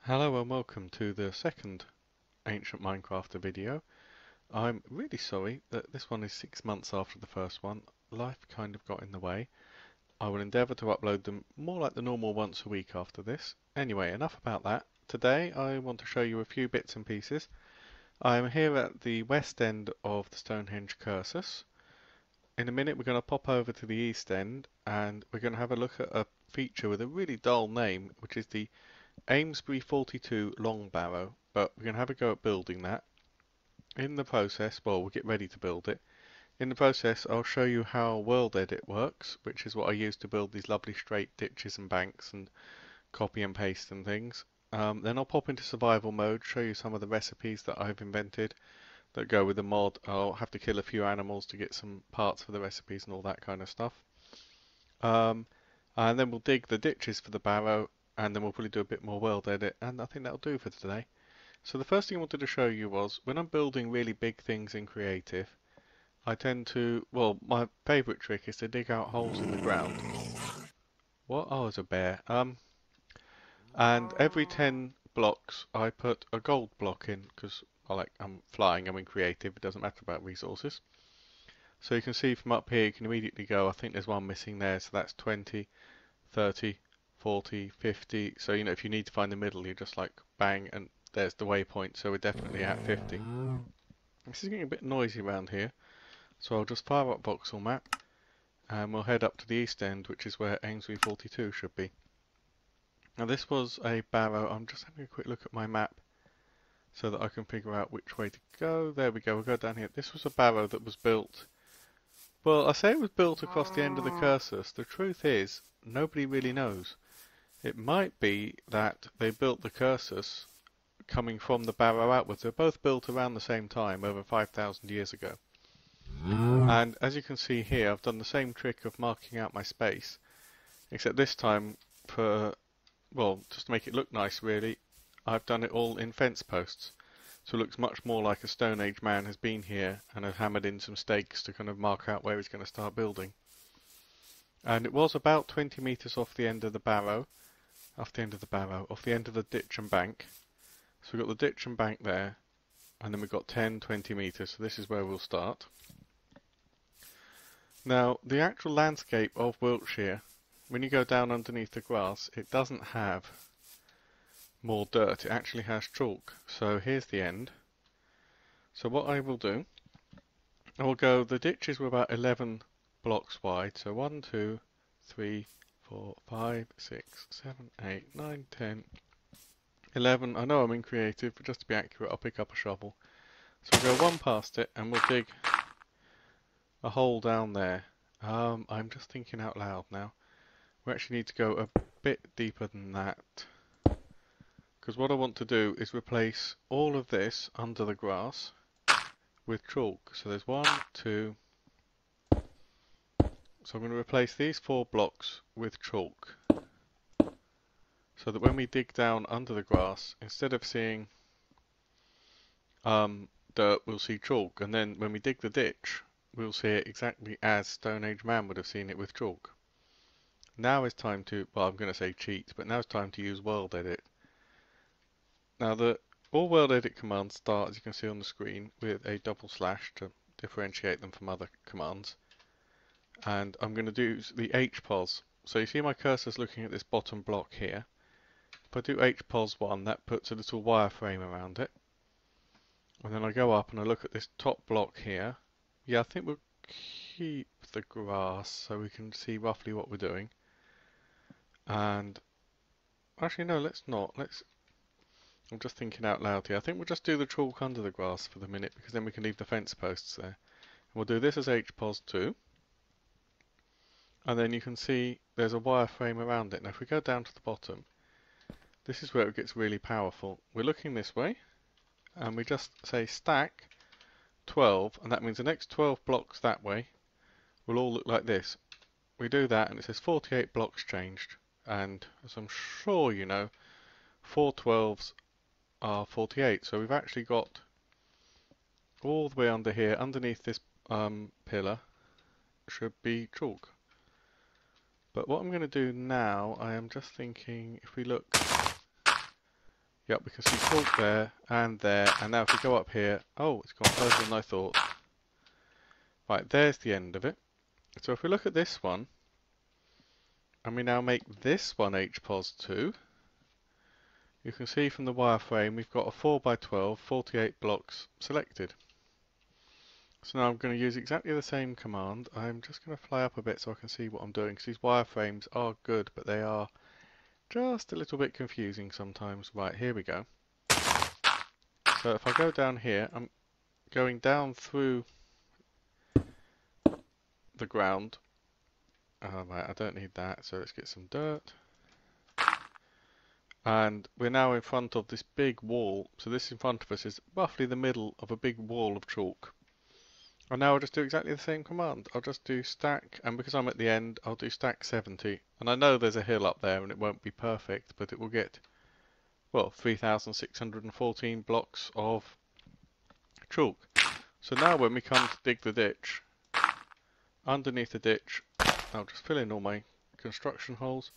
Hello and welcome to the second Ancient Minecrafter video. I'm really sorry that this one is 6 months after the first one. Life kind of got in the way. I will endeavour to upload them more like the normal once a week after this. Anyway, enough about that. Today I want to show you a few bits and pieces. I am here at the west end of the Stonehenge Cursus. In a minute we're going to pop over to the east end and we're going to have a look at a feature with a really dull name, which is the Amesbury 42 long barrow, but we're going to have a go at building that. In the process, well, we'll get ready to build it. In the process, I'll show you how world edit works, which is what I use to build these lovely straight ditches and banks and copy and paste and things. Then I'll pop into survival mode, show you some of the recipes that I've invented that go with the mod. I'll have to kill a few animals to get some parts for the recipes and all that kind of stuff. Um, and then we'll dig the ditches for the barrow, and then we'll probably do a bit more world edit, and I think that'll do for today. So the first thing I wanted to show you was, when I'm building really big things in creative, I tend to, well, my favourite trick is to dig out holes in the ground. What? Oh, it's a bear. And every 10 blocks I put a gold block in, because I'm flying, I'm in creative, it doesn't matter about resources. So you can see from up here, you can immediately go, I think there's one missing there, so that's 20, 30, 40, 50. So, if you need to find the middle, you just like bang, and there's the waypoint. So we're definitely at 50. This is getting a bit noisy around here. So I'll just fire up voxel map and we'll head up to the east end, which is where Amesbury 42 should be. Now this was a barrow. I'm just having a quick look at my map so that I can figure out which way to go. There we go, we'll go down here. This was a barrow that was built, well, I say it was built across the end of the cursus. The truth is, nobody really knows. It might be that they built the cursus coming from the barrow outwards. They're both built around the same time, over 5,000 years ago. And as you can see here, I've done the same trick of marking out my space, except this time just to make it look nice really, I've done it all in fence posts. So it looks much more like a Stone Age man has been here and has hammered in some stakes to kind of mark out where he's going to start building. And it was about 20 metres off the end of the barrow, off the end of the ditch and bank. So we've got the ditch and bank there, and then we've got 10, 20 metres, so this is where we'll start. Now, the actual landscape of Wiltshire, when you go down underneath the grass, it doesn't have more dirt, it actually has chalk. So here's the end. So what I will do, I will go, the ditches were about 11 blocks wide, so 1, 2, 3, 4, 5, 6, 7, 8, 9, 10, 11. I know I'm in creative, but just to be accurate, I'll pick up a shovel. So we'll go one past it, and we'll dig a hole down there. I'm just thinking out loud now. We actually need to go a bit deeper than that, because what I want to do is replace all of this under the grass with chalk. So there's 1, 2. So I'm going to replace these 4 blocks with chalk, so that when we dig down under the grass, instead of seeing dirt, we'll see chalk, and then when we dig the ditch, we'll see it exactly as Stone Age man would have seen it with chalk. Now is time to, well, I'm going to say cheat, but now it's time to use world edit. Now all world edit commands start, as you can see on the screen, with a double slash to differentiate them from other commands. And I'm going to do the HPOS. So you see my cursor's looking at this bottom block here. If I do HPOS 1, that puts a little wireframe around it. And then I go up and I look at this top block here. Yeah, I think we'll keep the grass so we can see roughly what we're doing. And actually no, let's not. I'm just thinking out loud here. I think we'll just do the chalk under the grass for the minute, because then we can leave the fence posts there. And we'll do this as HPOS 2. And then you can see there's a wireframe around it. Now if we go down to the bottom, this is where it gets really powerful. We're looking this way, and we just say stack 12, and that means the next 12 blocks that way will all look like this. We do that and it says 48 blocks changed, and as I'm sure you know, 4 12s are 48, so we've actually got all the way under here, underneath this pillar, should be chalk. But what I'm going to do now, I am just thinking, if we look Yep, we can see chalk there, and now if we go up here, oh, it's gone further than I thought. Right, there's the end of it. So if we look at this one, and we now make this one HPOS2, you can see from the wireframe we've got a 4x12, 48 blocks selected. So now I'm going to use exactly the same command. I'm just going to fly up a bit so I can see what I'm doing, because these wireframes are good, but they are just a little bit confusing sometimes. Right, here we go. So if I go down here, I'm going down through the ground. Right, I don't need that, so let's get some dirt. And we're now in front of this big wall. So this in front of us is roughly the middle of a big wall of chalk. And now I'll just do exactly the same command. I'll just do stack, and because I'm at the end, I'll do stack 70. And I know there's a hill up there and it won't be perfect, but it will get, well, 3,614 blocks of chalk. So now when we come to dig the ditch, underneath the ditch, I'll just fill in all my construction holes.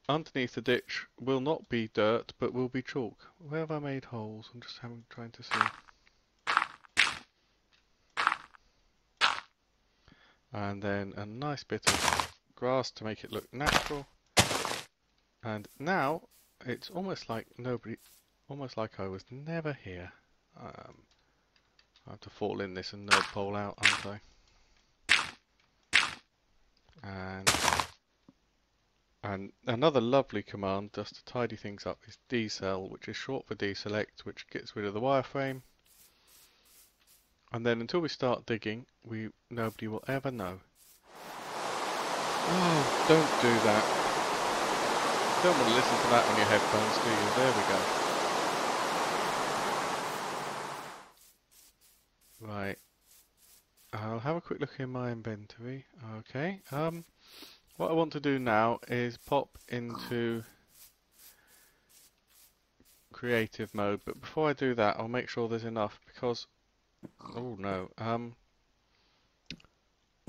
Underneath the ditch will not be dirt, but will be chalk. Where have I made holes? I'm just trying to see. And then a nice bit of grass to make it look natural. And now it's almost like almost like I was never here. I have to fall in this and nerd pole out, aren't I? And another lovely command just to tidy things up is decel, which is short for deselect, which gets rid of the wireframe. And then until we start digging, nobody will ever know. Oh, don't do that. Don't want to listen to that on your headphones, do you? There we go. Right. I'll have a quick look in my inventory. Okay. What I want to do now is pop into creative mode, but before I do that, I'll make sure there's enough because, oh no,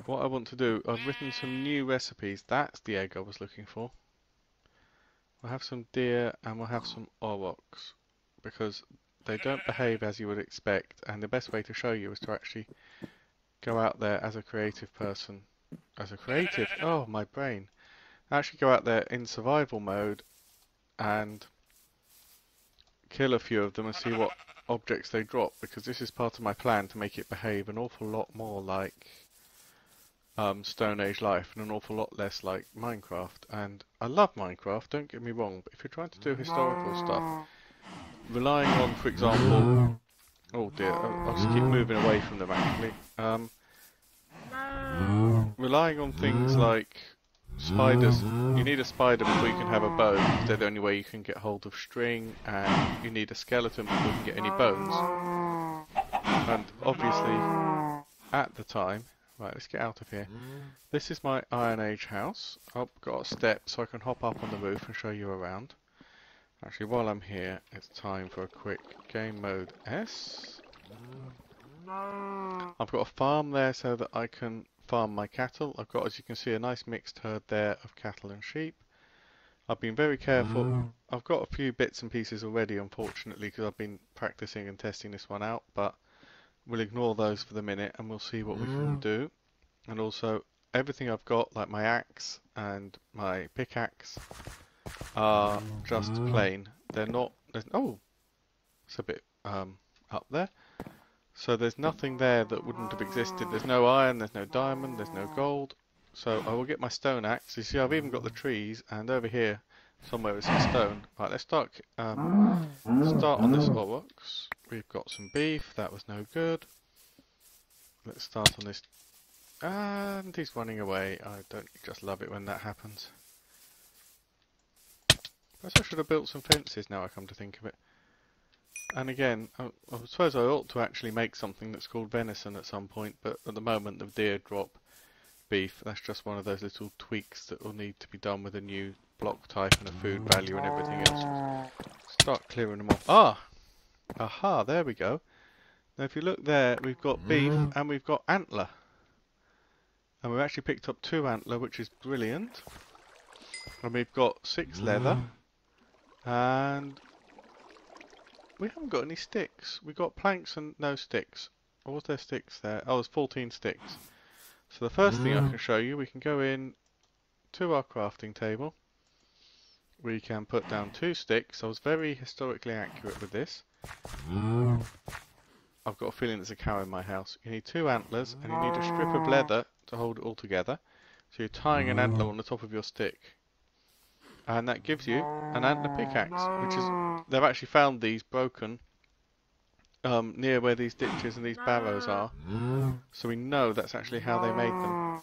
what I want to do, I've written some new recipes. That's the egg I was looking for. We'll have some deer and we'll have some aurochs because they don't behave as you would expect, and the best way to show you is to actually go out there as a creative person. As a creative, oh my brain. Actually go out there in survival mode and kill a few of them and see what objects they drop, because this is part of my plan to make it behave an awful lot more like Stone Age life and an awful lot less like Minecraft. And I love Minecraft, don't get me wrong, but if you're trying to do historical stuff, relying on, for example, oh dear, I'll just keep moving away from them actually. Relying on things like spiders, you need a spider before you can have a bow, because they're the only way you can get hold of string, and you need a skeleton before you can get any bones. And obviously, at the time, right, let's get out of here. This is my Iron Age house. I've got a step so I can hop up on the roof and show you around. Actually, while I'm here, it's time for a quick game mode S. I've got a farm there so that I can farm my cattle. I've got, as you can see, a nice mixed herd there of cattle and sheep. I've been very careful. I've got a few bits and pieces already, unfortunately, because I've been practicing and testing this one out, but we'll ignore those for the minute and we'll see what we can do. And also, everything I've got, like my axe and my pickaxe, are just plain. They're not... oh! It's a bit up there. So there's nothing there that wouldn't have existed. There's no iron, there's no diamond, there's no gold. So I will get my stone axe. You see, I've even got the trees, and over here somewhere is some stone. Right, let's start on this aurochs. We've got some beef. That was no good. Let's start on this. And he's running away. I don't just love it when that happens. Perhaps I should have built some fences now I come to think of it. And again, I suppose I ought to actually make something that's called venison at some point, but at the moment the deer drop beef. That's just one of those little tweaks that will need to be done with a new block type and a food value and everything else. Start clearing them off. Ah! Aha, there we go. Now if you look there, we've got beef and we've got antler. And we've actually picked up 2 antler, which is brilliant. And we've got 6 leather. And we haven't got any sticks. We got planks and no sticks. Or was there sticks there? Oh, there's 14 sticks. So the first thing I can show you, we can go in to our crafting table. We can put down 2 sticks. I was very historically accurate with this. I've got a feeling there's a cow in my house. You need 2 antlers and you need a strip of leather to hold it all together. So you're tying an antler on the top of your stick. And that gives you an antler pickaxe, which is, they've actually found these broken near where these ditches and these barrows are. So we know that's actually how they made them.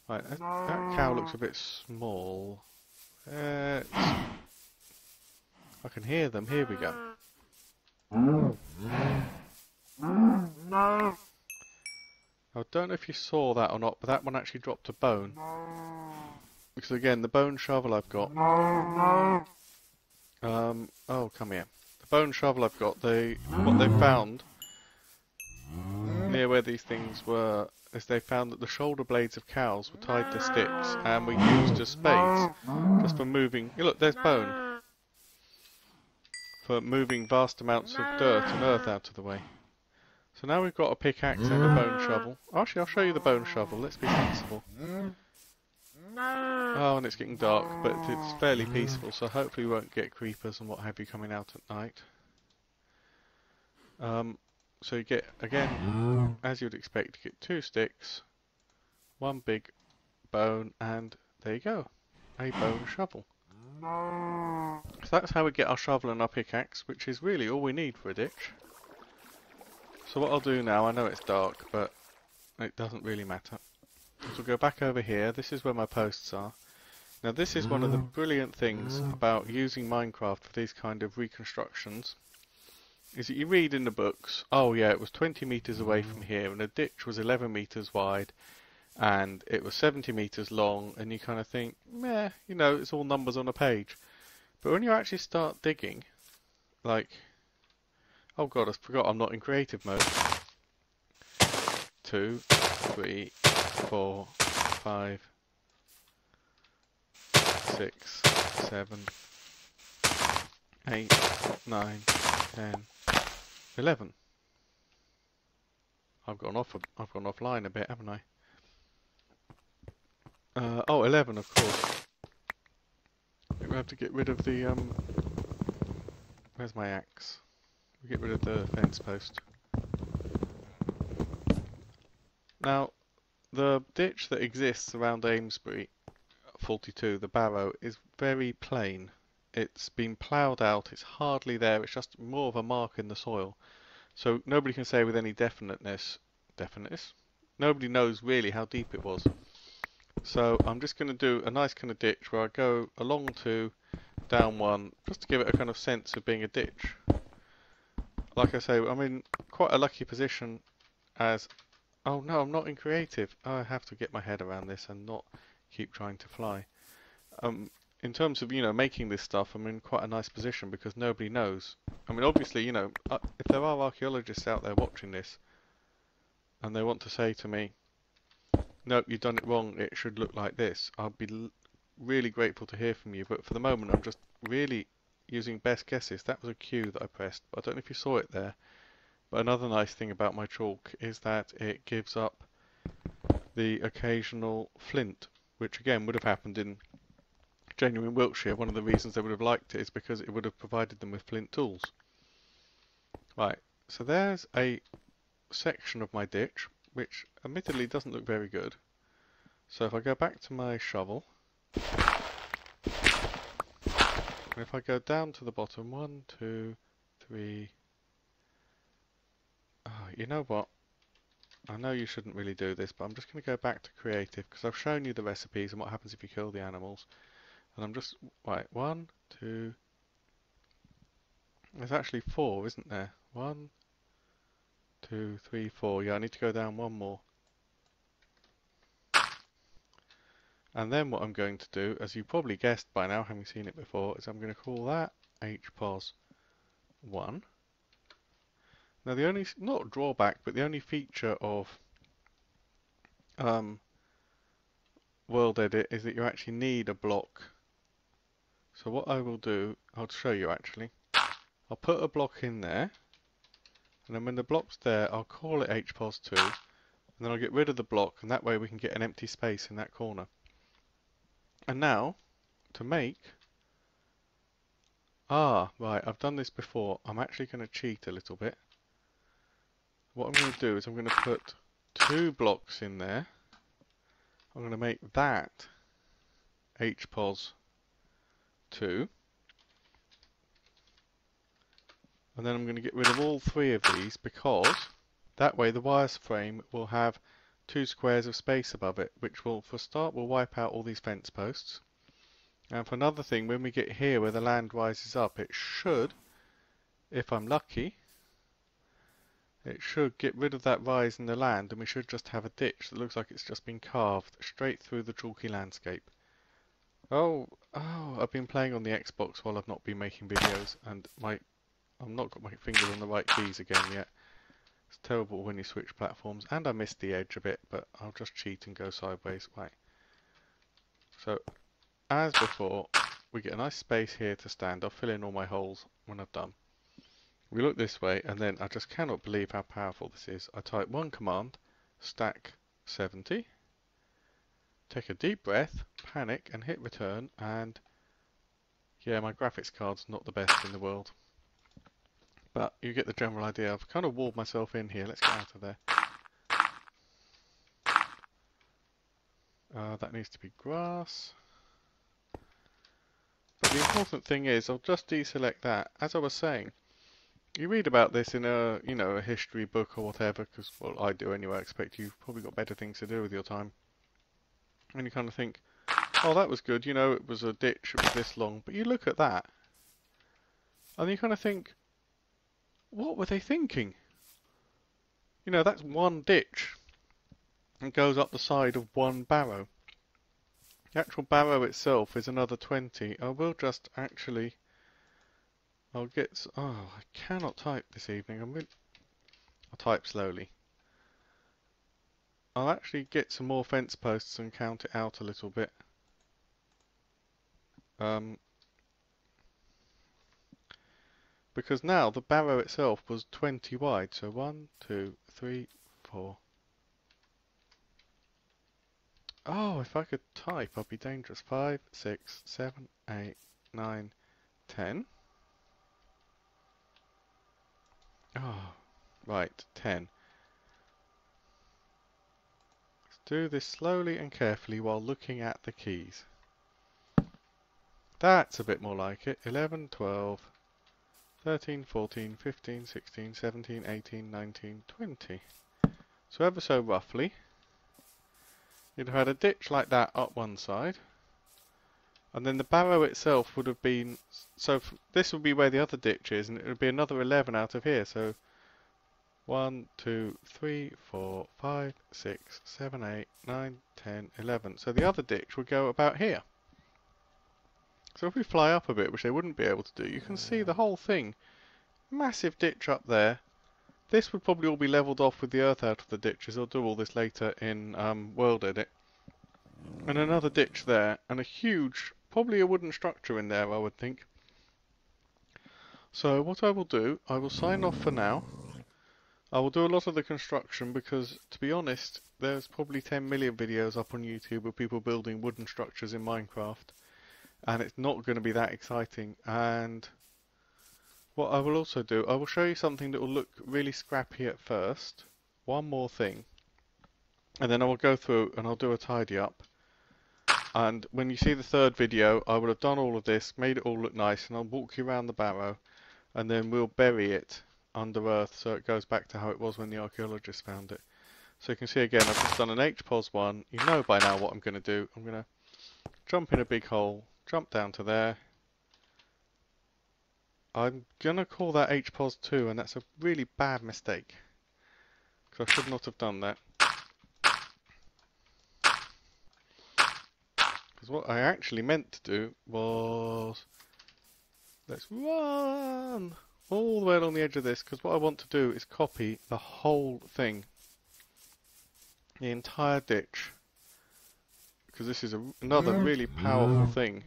Right, that cow looks a bit small. I can hear them, here we go. I don't know if you saw that or not, but that one actually dropped a bone. Because again, the bone shovel I've got... oh, come here. The bone shovel I've got, what they found near where these things were, is they found that the shoulder blades of cows were tied to sticks and were used as spades, just for moving... Look, there's bone. For moving vast amounts of dirt and earth out of the way. So now we've got a pickaxe and a bone shovel. Actually, I'll show you the bone shovel. Let's be sensible. Oh, and it's getting dark, but it's fairly peaceful, so hopefully we won't get creepers and what have you coming out at night. So you get, again, as you'd expect, you get 2 sticks, 1 big bone, and there you go, a bone shovel. So that's how we get our shovel and our pickaxe, which is really all we need for a ditch. So what I'll do now, I know it's dark, but it doesn't really matter. So we'll go back over here. This is where my posts are. Now this is one of the brilliant things about using Minecraft for these kind of reconstructions, is that you read in the books, oh yeah, it was 20 meters away from here and the ditch was 11 meters wide and it was 70 meters long, and you kind of think, meh, you know, it's all numbers on a page. But when you actually start digging, like, oh god, I forgot I'm not in creative mode. 2, 3, 4, 5, 6, 7, 8, 9, 10, 11. I've gone offline a bit, haven't I? Oh, 11, of course. We have to get rid of the where's my axe? We get rid of the fence post. Now, the ditch that exists around Amesbury, 42, the Barrow, is very plain. It's been ploughed out, it's hardly there, it's just more of a mark in the soil. So nobody can say with any definiteness, nobody knows really how deep it was. So I'm just going to do a nice kind of ditch where I go along 2, down 1, just to give it a kind of sense of being a ditch. Like I say, I'm in quite a lucky position as... Oh no, I'm not in creative. I have to get my head around this and not keep trying to fly. In terms of, you know, making this stuff, I'm in quite a nice position because nobody knows. I mean, obviously, you know, if there are archaeologists out there watching this and they want to say to me, nope, you've done it wrong, it should look like this, I'll be really grateful to hear from you. But for the moment, I'm just really using best guesses. That was a Q that I pressed, but I don't know if you saw it there. But another nice thing about my chalk is that it gives up the occasional flint, which again would have happened in genuine Wiltshire. One of the reasons they would have liked it is because it would have provided them with flint tools. Right, so there's a section of my ditch, which admittedly doesn't look very good. So if I go back to my shovel, and if I go down to the bottom, 1, 2, 3... Oh, you know what? I know you shouldn't really do this, but I'm just going to go back to creative because I've shown you the recipes and what happens if you kill the animals. And I'm just... Right, 1, 2... There's actually 4, isn't there? 1, 2, 3, 4. Yeah, I need to go down 1 more. And then what I'm going to do, as you probably guessed by now, having seen it before, is I'm going to call that HPOS 1. Now the only, not drawback, but the only feature of World Edit is that you actually need a block. So what I will do, I'll show you actually. I'll put a block in there, and then when the block's there, I'll call it hpos2, and then I'll get rid of the block, and that way we can get an empty space in that corner. And now, to make... Ah, right, I've done this before. I'm actually going to cheat a little bit. What I'm going to do is I'm going to put 2 blocks in there. I'm going to make that hpos2. And then I'm going to get rid of all 3 of these, because that way the wires frame will have 2 squares of space above it, which will, for a start, will wipe out all these fence posts. And for another thing, when we get here where the land rises up, it should, if I'm lucky, it should get rid of that rise in the land, and we should just have a ditch that looks like it's just been carved straight through the chalky landscape. Oh, I've been playing on the Xbox while I've not been making videos, and I've not got my fingers on the right keys again yet. It's terrible when you switch platforms, and I missed the edge a bit, but I'll just cheat and go sideways. Right. So, as before, we get a nice space here to stand. I'll fill in all my holes when I've done. We look this way, and then I just cannot believe how powerful this is. I type one command, stack 70, take a deep breath, panic, and hit return, and yeah, my graphics card's not the best in the world. But you get the general idea. I've kind of walled myself in here. Let's get out of there. That needs to be grass. But the important thing is, I'll just deselect that. As I was saying, you read about this in a, a history book or whatever, because, well, I do anyway. I expect you've probably got better things to do with your time. And you kind of think, oh, that was good. It was a ditch. It was this long. But you look at that, and you kind of think, what were they thinking? That's one ditch. It goes up the side of one barrow. The actual barrow itself is another 20. I will just actually... I'll get... Oh, I cannot type this evening. I'll type slowly. I'll actually get some more fence posts and count it out a little bit. Because now the barrow itself was 20 wide. So 1, 2, 3, 4... Oh, if I could type, I'd be dangerous. 5, 6, 7, 8, 9, 10. Oh, right, 10. Let's do this slowly and carefully while looking at the keys. That's a bit more like it. 11, 12, 13, 14, 15, 16, 17, 18, 19, 20. So ever so roughly, you'd have had a ditch like that up one side, and then the barrow itself would have been, so this would be where the other ditch is, and it would be another 11 out of here, so 1, 2, 3, 4, 5, 6, 7, 8, 9, 10, 11. So the other ditch would go about here. So if we fly up a bit, which they wouldn't be able to do, you can see the whole thing. Massive ditch up there. This would probably all be levelled off with the earth out of the ditches. I'll do all this later in World Edit. And another ditch there, and a huge, probably a wooden structure in there, I would think. So what I will do, I will sign off for now. I will do a lot of the construction because, to be honest, there's probably 10 million videos up on YouTube of people building wooden structures in Minecraft. And it's not going to be that exciting. And what I will also do, I will show you something that will look really scrappy at first. One more thing. And then I will go through and I'll do a tidy up. And when you see the third video, I will have done all of this, made it all look nice, and I'll walk you around the barrow. And then we'll bury it under earth so it goes back to how it was when the archaeologists found it. So you can see again, I've just done an hpos1. You know by now what I'm going to do. I'm going to jump in a big hole, jump down to there. I'm going to call that hpos2, and that's a really bad mistake. Because I should not have done that. Because what I actually meant to do was... Let's run all the way along the edge of this, because what I want to do is copy the whole thing. The entire ditch. Because this is another really powerful thing.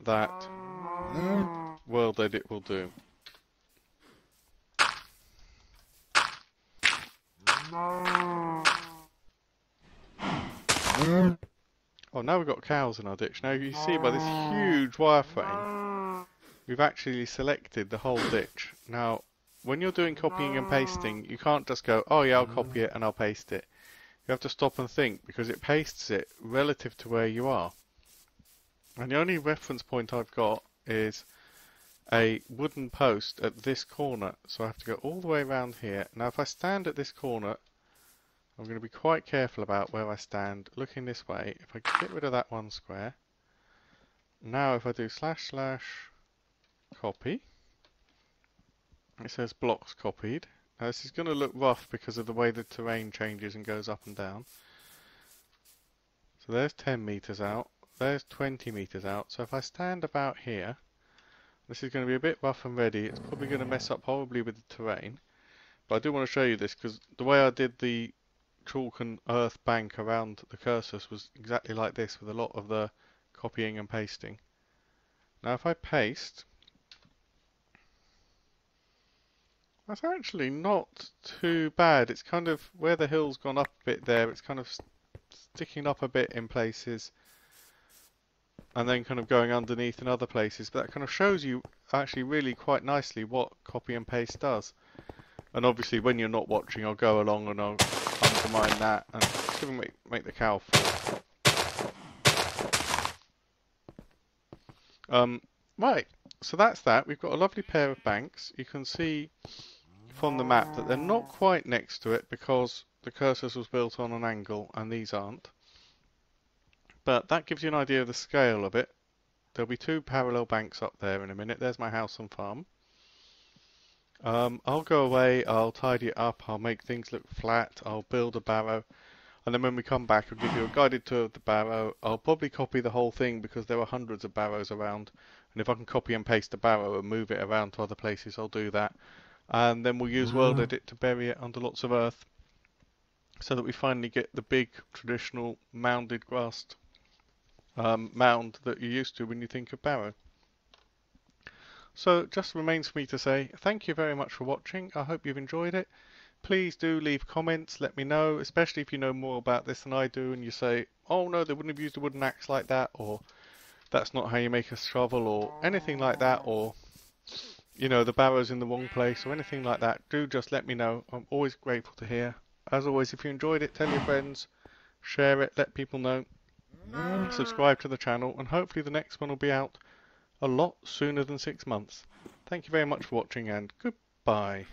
that world edit will do. Oh, now we've got cows in our ditch. Now you see by this huge wireframe, we've actually selected the whole ditch. Now, when you're doing copying and pasting, you can't just go, oh yeah, I'll copy it and I'll paste it. You have to stop and think, because it pastes it relative to where you are. And the only reference point I've got is a wooden post at this corner. So I have to go all the way around here. Now if I stand at this corner, I'm going to be quite careful about where I stand, looking this way. If I get rid of that one square, now if I do / copy, it says blocks copied. Now this is going to look rough because of the way the terrain changes and goes up and down. So there's 10 meters out, there's 20 meters out. So if I stand about here, this is going to be a bit rough and ready. It's probably going to mess up horribly with the terrain. But I do want to show you this because the way I did the chalk and earth bank around the cursors was exactly like this, with a lot of the copying and pasting. Now if I paste, that's actually not too bad. It's kind of where the hill's gone up a bit there, it's kind of sticking up a bit in places and then kind of going underneath in other places, but that kind of shows you actually really quite nicely what copy and paste does. And obviously when you're not watching, I'll go along and I'll undermine that and just even make the cow fall. Right, so that's that. We've got a lovely pair of banks. You can see from the map that they're not quite next to it because the cursors was built on an angle and these aren't. But that gives you an idea of the scale of it. There'll be 2 parallel banks up there in a minute. There's my house and farm. I'll go away, I'll tidy it up, I'll make things look flat, I'll build a barrow, and then when we come back I'll give you a guided tour of the barrow. I'll probably copy the whole thing because there are hundreds of barrows around, and if I can copy and paste a barrow and move it around to other places, I'll do that. And then we'll use World Edit to bury it under lots of earth, so that we finally get the big traditional mounded grassed mound that you're used to when you think of Barrow. So it just remains for me to say thank you very much for watching. I hope you've enjoyed it. Please do leave comments, let me know, especially if you know more about this than I do and you say, oh no, they wouldn't have used a wooden axe like that, or that's not how you make a shovel, or anything like that, or you know, the barrow's in the wrong place, or anything like that. Do just let me know. I'm always grateful to hear. As always, if you enjoyed it, tell your friends, share it, let people know, subscribe to the channel, and hopefully the next one will be out a lot sooner than 6 months. Thank you very much for watching, and goodbye.